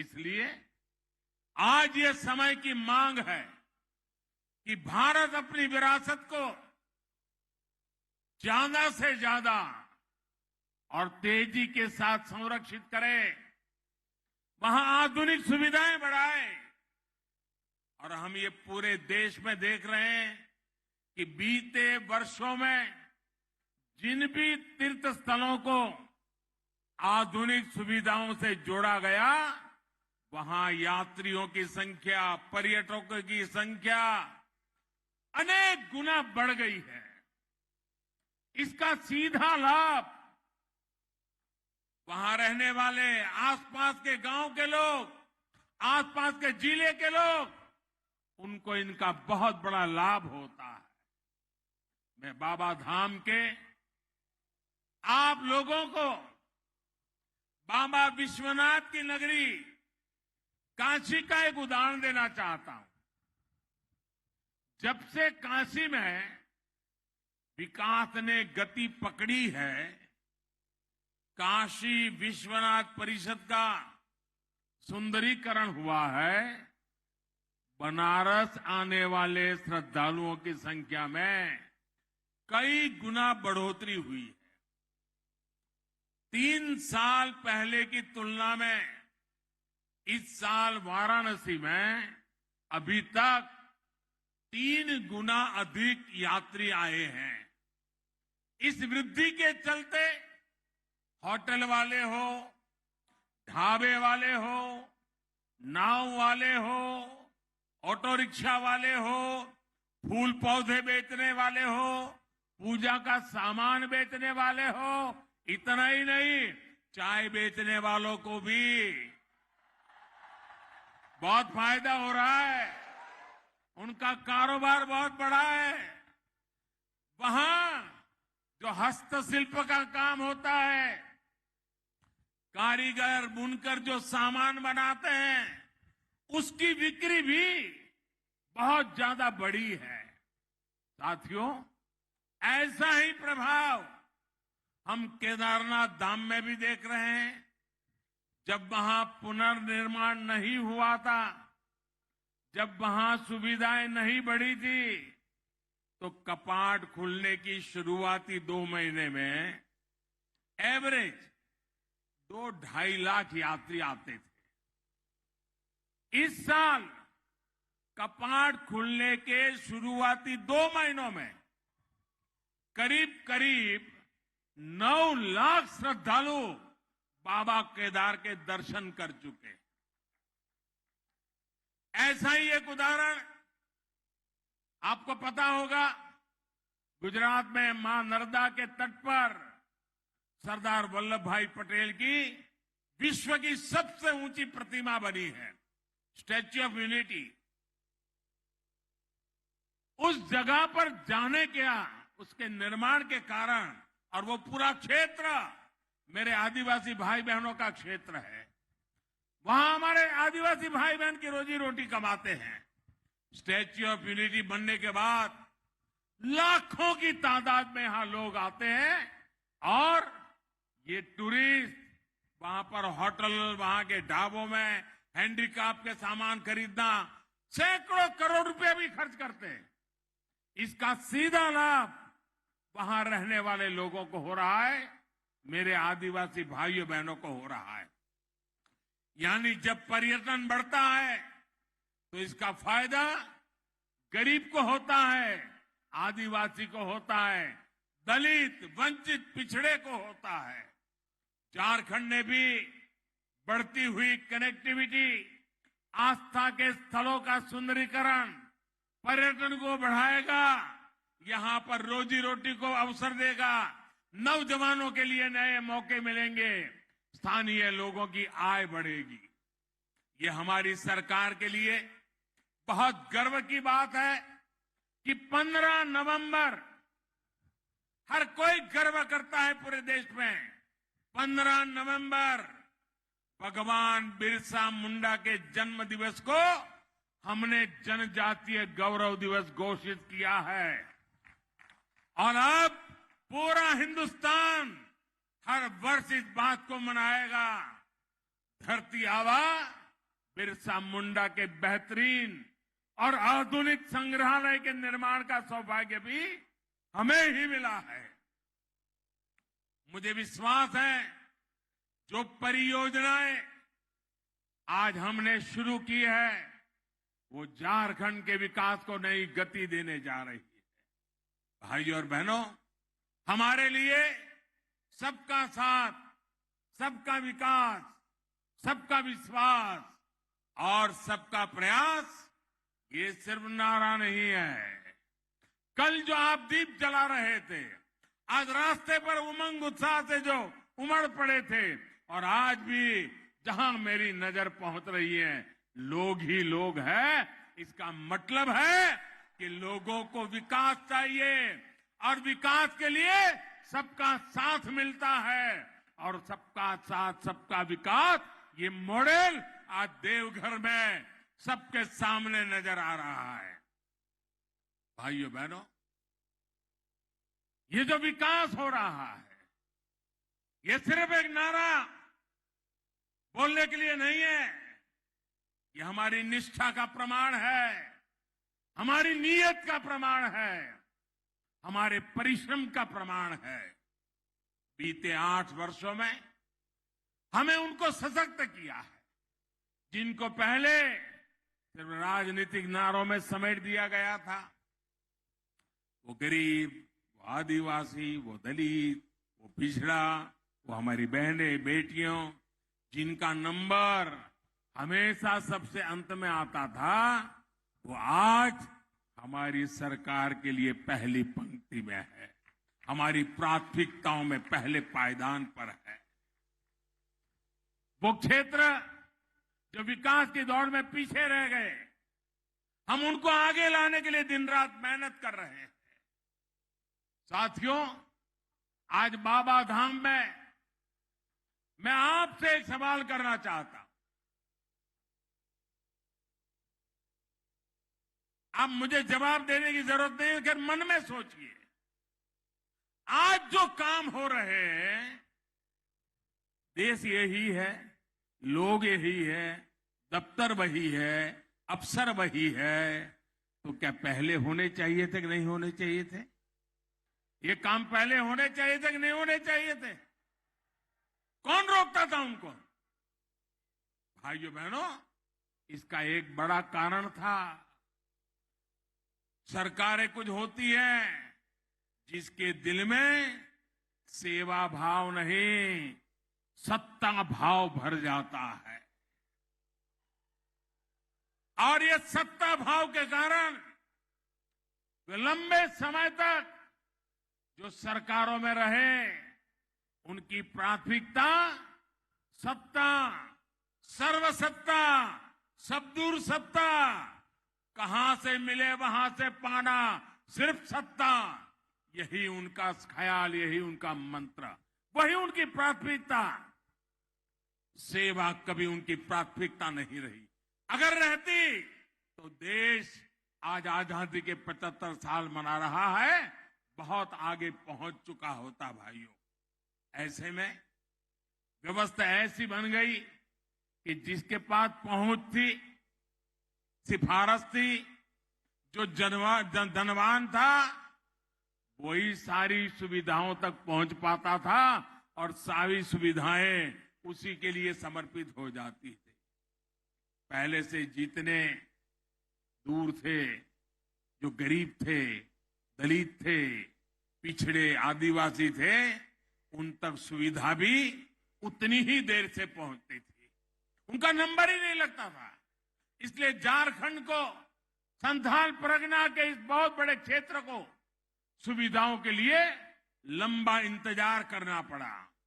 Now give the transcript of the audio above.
इसलिए आज ये समय की मांग है कि भारत अपनी विरासत को ज्यादा से ज्यादा और तेजी के साथ संरक्षित करे, वहां आधुनिक सुविधाएं बढ़ाए। और हम ये पूरे देश में देख रहे हैं कि बीते वर्षों में जिन भी तीर्थ स्थलों को आधुनिक सुविधाओं से जोड़ा गया, वहां यात्रियों की संख्या, पर्यटकों की संख्या अनेक गुना बढ़ गई है। इसका सीधा लाभ वहां रहने वाले आसपास के गांव के लोग, आसपास के जिले के लोग, उनको इनका बहुत बड़ा लाभ होता है। मैं बाबा धाम के आप लोगों को बाबा विश्वनाथ की नगरी काशी का एक उदाहरण देना चाहता हूं। जब से काशी में विकास ने गति पकड़ी है, काशी विश्वनाथ परिषद का सुंदरीकरण हुआ है, बनारस आने वाले श्रद्धालुओं की संख्या में कई गुना बढ़ोतरी हुई है। 3 साल पहले की तुलना में इस साल वाराणसी में अभी तक 3 गुना अधिक यात्री आए हैं। इस वृद्धि के चलते होटल वाले हो, ढाबे वाले हो, नाव वाले हो, ऑटो रिक्शा वाले हो, फूल पौधे बेचने वाले हो, पूजा का सामान बेचने वाले हो, इतना ही नहीं, चाय बेचने वालों को भी बहुत फायदा हो रहा है। उनका कारोबार बहुत बड़ा है। वहां जो हस्तशिल्प का काम होता है, कारीगर बुनकर जो सामान बनाते हैं, उसकी बिक्री भी बहुत ज्यादा बढ़ी है। साथियों, ऐसा ही प्रभाव हम केदारनाथ धाम में भी देख रहे हैं। जब वहां पुनर्निर्माण नहीं हुआ था, जब वहां सुविधाएं नहीं बढ़ी थी, तो कपाट खुलने की शुरुआती 2 महीने में एवरेज 2-2.5 लाख यात्री आते थे। इस साल कपाट खुलने के शुरुआती 2 महीनों में करीब करीब 9 लाख श्रद्धालु बाबा केदार के दर्शन कर चुके। ऐसा ही एक उदाहरण आपको पता होगा, गुजरात में मां नर्मदा के तट पर सरदार वल्लभ भाई पटेल की विश्व की सबसे ऊंची प्रतिमा बनी है, स्टैच्यू ऑफ यूनिटी। उस जगह पर जाने क्या, उसके निर्माण के कारण, और वो पूरा क्षेत्र मेरे आदिवासी भाई बहनों का क्षेत्र है। वहां हमारे आदिवासी भाई बहन की रोजी रोटी कमाते हैं। स्टैच्यू ऑफ यूनिटी बनने के बाद लाखों की तादाद में यहां लोग आते हैं और ये टूरिस्ट वहां पर होटल, वहां के ढाबों में हैंडीक्राफ्ट के सामान खरीदना, सैकड़ों करोड़ रुपए भी खर्च करते हैं। इसका सीधा लाभ वहां रहने वाले लोगों को हो रहा है, मेरे आदिवासी भाइयों बहनों को हो रहा है। यानी जब पर्यटन बढ़ता है तो इसका फायदा गरीब को होता है, आदिवासी को होता है, दलित, वंचित, पिछड़े को होता है। झारखंड ने भी बढ़ती हुई कनेक्टिविटी, आस्था के स्थलों का सुंदरीकरण, पर्यटन को बढ़ाएगा, यहां पर रोजी रोटी को अवसर देगा, नौजवानों के लिए नए मौके मिलेंगे, स्थानीय लोगों की आय बढ़ेगी। ये हमारी सरकार के लिए बहुत गर्व की बात है कि 15 नवंबर हर कोई गर्व करता है पूरे देश में। 15 नवंबर भगवान बिरसा मुंडा के जन्म दिवस को हमने जनजातीय गौरव दिवस घोषित किया है और अब पूरा हिंदुस्तान हर वर्ष इस बात को मनाएगा। धरती आबा बिरसा मुंडा के बेहतरीन और आधुनिक संग्रहालय के निर्माण का सौभाग्य भी हमें ही मिला है। मुझे विश्वास है जो परियोजनाएं आज हमने शुरू की है वो झारखंड के विकास को नई गति देने जा रही है। भाइयों और बहनों, हमारे लिए सबका साथ, सबका विकास, सबका विश्वास और सबका प्रयास ये सिर्फ नारा नहीं है। कल जो आप दीप जला रहे थे, आज रास्ते पर उमंग उत्साह से जो उमड़ पड़े थे, और आज भी जहां मेरी नजर पहुंच रही है लोग ही लोग हैं, इसका मतलब है कि लोगों को विकास चाहिए और विकास के लिए सबका साथ मिलता है। और सबका साथ, सबका विकास, ये मॉडल आज देवघर में सबके सामने नजर आ रहा है। भाइयों बहनों, ये जो विकास हो रहा है ये सिर्फ एक नारा बोलने के लिए नहीं है, ये हमारी निष्ठा का प्रमाण है, हमारी नीयत का प्रमाण है, हमारे परिश्रम का प्रमाण है। बीते 8 वर्षों में हमें उनको सशक्त किया है जिनको पहले सिर्फ राजनीतिक नारों में समेट दिया गया था। वो गरीब, वो आदिवासी, वो दलित, वो पिछड़ा, वो हमारी बहनें, बेटियों, जिनका नंबर हमेशा सबसे अंत में आता था, वो आज हमारी सरकार के लिए पहली पंक्ति में है, हमारी प्राथमिकताओं में पहले पायदान पर है। वो क्षेत्र जो विकास की दौड़ में पीछे रह गए, हम उनको आगे लाने के लिए दिन रात मेहनत कर रहे हैं। साथियों, आज बाबा धाम में मैं आपसे एक सवाल करना चाहता हूं। आप मुझे जवाब देने की जरूरत नहीं है, लेकिन मन में सोचिए, आज जो काम हो रहे हैं, देश यही है, लोग यही है, दफ्तर वही है, अफसर वही है, तो क्या पहले होने चाहिए थे कि नहीं होने चाहिए थे? ये काम पहले होने चाहिए थे कि नहीं होने चाहिए थे? कौन रोकता था उनको? भाइयों बहनों, इसका एक बड़ा कारण था, सरकारें कुछ होती हैं जिसके दिल में सेवा भाव नहीं, सत्ता भाव भर जाता है, और ये सत्ता भाव के कारण वे लंबे समय तक जो सरकारों में रहे, उनकी प्राथमिकता सत्ता, सर्वसत्ता, सबदूर सत्ता, कहां से मिले वहां से पाना, सिर्फ सत्ता, यही उनका ख्याल, यही उनका मंत्र, वही उनकी प्राथमिकता। सेवा कभी उनकी प्राथमिकता नहीं रही। अगर रहती तो देश आज आजादी के 75 साल मना रहा है, बहुत आगे पहुंच चुका होता। भाइयों, ऐसे में व्यवस्था ऐसी बन गई कि जिसके पास पहुंच थी, सिफारिश थी, जो धनवान था, वही सारी सुविधाओं तक पहुंच पाता था और सारी सुविधाएं उसी के लिए समर्पित हो जाती थी। पहले से जितने दूर थे, जो गरीब थे, दलित थे, पिछड़े, आदिवासी थे, उन तक सुविधा भी उतनी ही देर से पहुंचती थी, उनका नंबर ही नहीं लगता था। इसलिए झारखंड को, संथाल परगना के इस बहुत बड़े क्षेत्र को सुविधाओं के लिए लंबा इंतजार करना पड़ा।